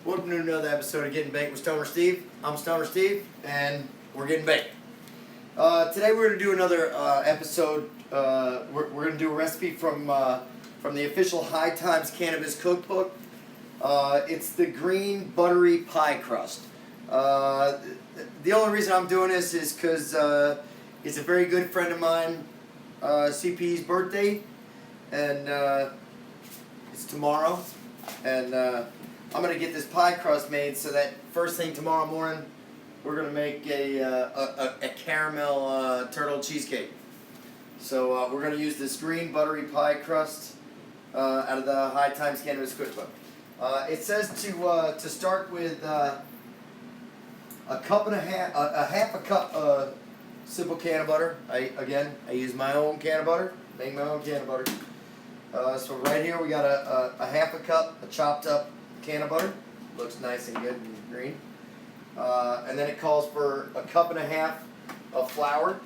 Welcome to another episode of Getting Baked with Stoner Steve. I'm Stoner Steve, and we're getting baked. Today we're going to do another episode. We're going to do a recipe from the official High Times Cannabis Cookbook. It's the green buttery pie crust. The only reason I'm doing this is because it's a very good friend of mine, CP's birthday, and it's tomorrow, and I'm going to get this pie crust made so that first thing tomorrow morning we're going to make a caramel turtle cheesecake. So we're going to use this green buttery pie crust out of the High Times Cannabis Cookbook. It says to start with a cup and a half a cup simple can of butter. I use my own can of butter, make my own can of butter. So right here we got a half a cup, a chopped up can of butter. Looks nice and good and green. And then it calls for a cup and a half of flour.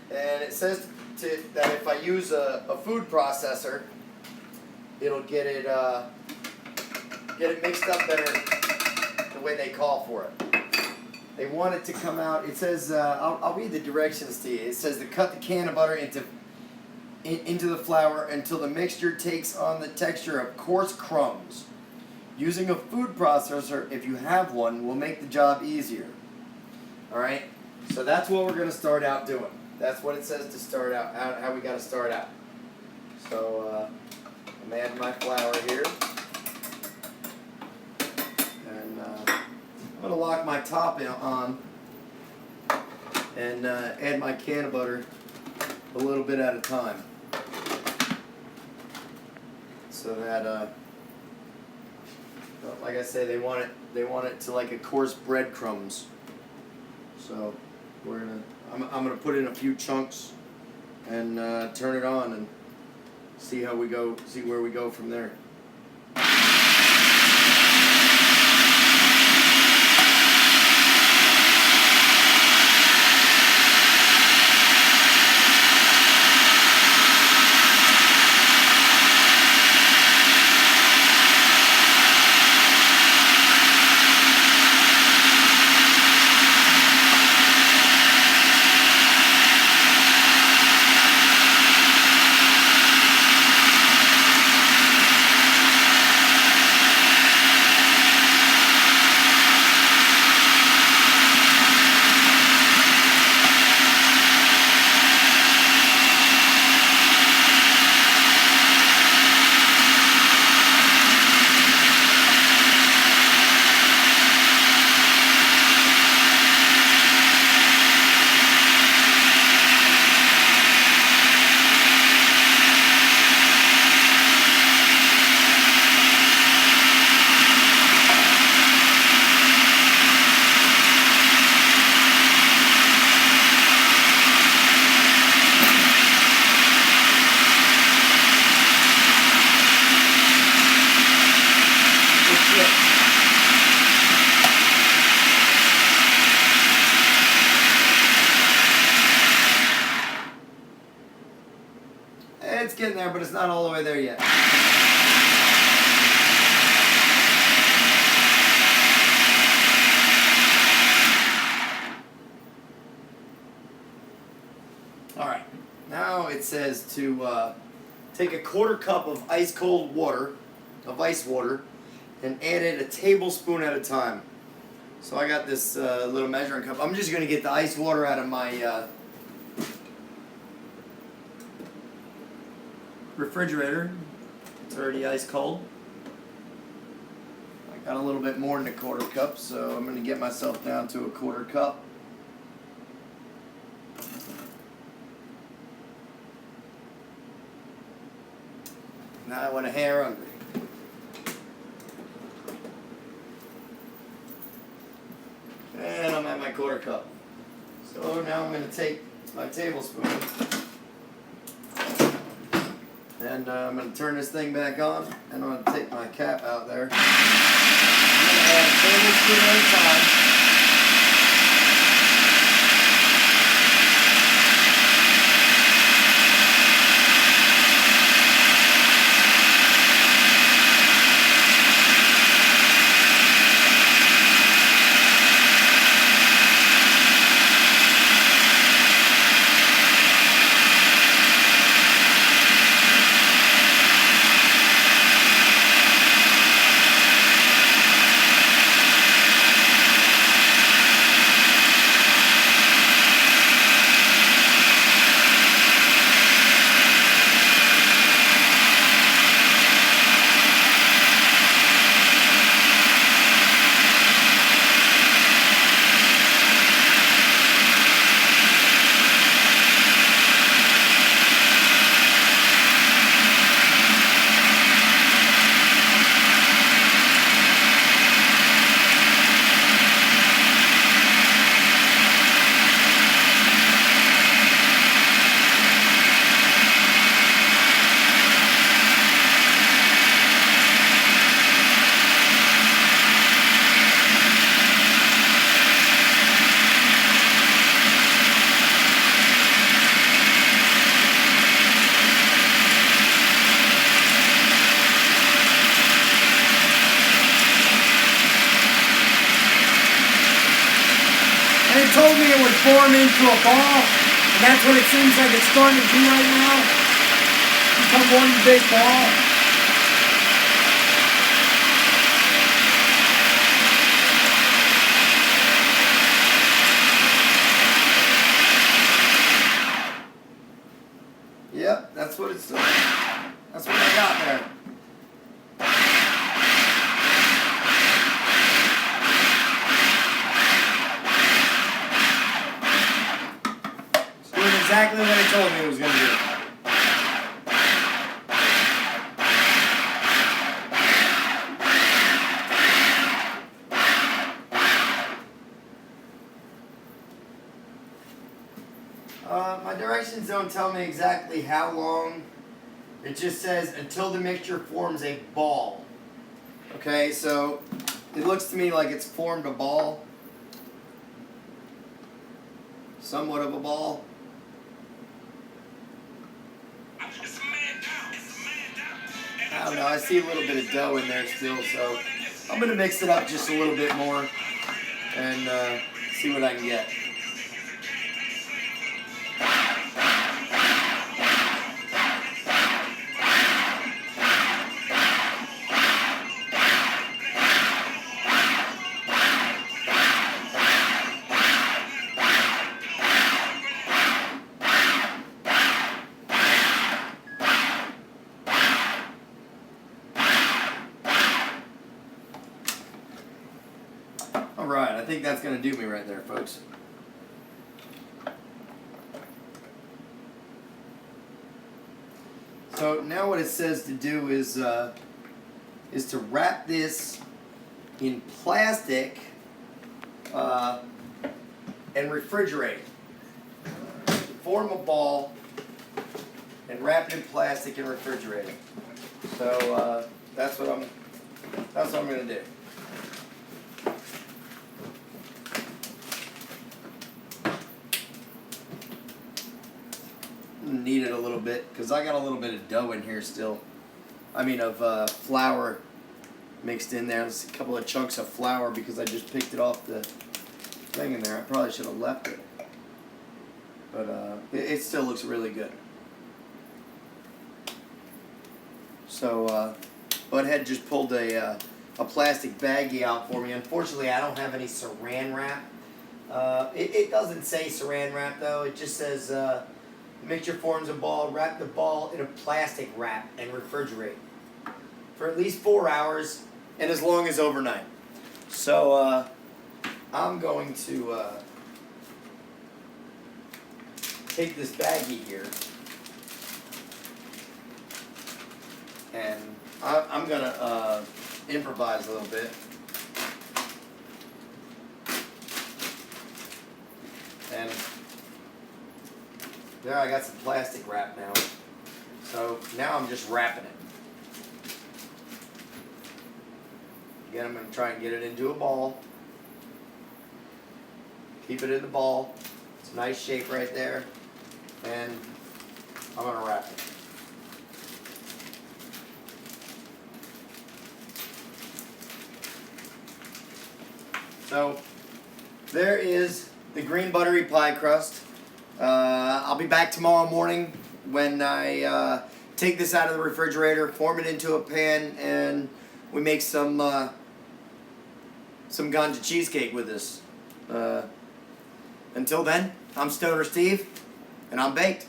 And it says that if I use a food processor, it'll get it mixed up better the way they call for it. They want it to come out. It says, I'll read the directions to you. It says to cut the can of butter into the flour until the mixture takes on the texture of coarse crumbs. Using a food processor, if you have one, will make the job easier. Alright? So that's what we're going to start out doing. That's what it says to start out, how we got to start out. So, I'm adding my flour here. And I'm going to lock my top on and add my can of butter a little bit at a time. So that, like I say, they want it to like a coarse breadcrumbs. So I'm gonna put in a few chunks and turn it on and see where we go from there. It's getting there, but it's not all the way there yet. Alright, now it says to take a quarter cup of ice cold water, ice water, and add it a tablespoon at a time. So I got this little measuring cup. I'm just going to get the ice water out of my refrigerator. It's already ice cold. I got a little bit more than a quarter cup, so I'm going to get myself down to a quarter cup. Now I want a hair hungry. And I'm at my quarter cup. So now I'm going to take my tablespoon and I'm going to turn this thing back on, and I'm going to take my cap out there. I'm going to add a tablespoon at a time. told me it would form into a ball, and that's what it seems like it's starting to do right now. Become one big ball. Yep, that's what it's doing. That's what I got there. It's doing exactly what it told me it was going to do. My directions don't tell me exactly how long. It just says until the mixture forms a ball. Okay, so it looks to me like it's formed a ball. Somewhat of a ball. I don't know, I see a little bit of dough in there still, so I'm going to mix it up just a little bit more and see what I can get. Alright, I think that's going to do me right there, folks. So now what it says to do is to wrap this in plastic and refrigerate it. Form a ball and wrap it in plastic and refrigerate it. So that's what I'm going to do. Knead it a little bit because I got a little bit of dough in here still. I mean of flour mixed in there. There's a couple of chunks of flour because I just picked it off the thing in there. I probably should have left it, but it still looks really good. So Butthead just pulled a plastic baggie out for me. Unfortunately, I don't have any saran wrap. It doesn't say saran wrap though. It just says mixture forms a ball, wrap the ball in a plastic wrap and refrigerate for at least 4 hours and as long as overnight. So I'm going to take this baggie here and I'm going to improvise a little bit. And there I got some plastic wrap now. So now I'm just wrapping it. Again, I'm going to try and get it into a ball. Keep it in the ball. It's a nice shape right there. And I'm going to wrap it. So there is the green buttery pie crust. I'll be back tomorrow morning when I take this out of the refrigerator, form it into a pan, and we make some ganja cheesecake with this. Until then, I'm Stoner Steve, and I'm baked.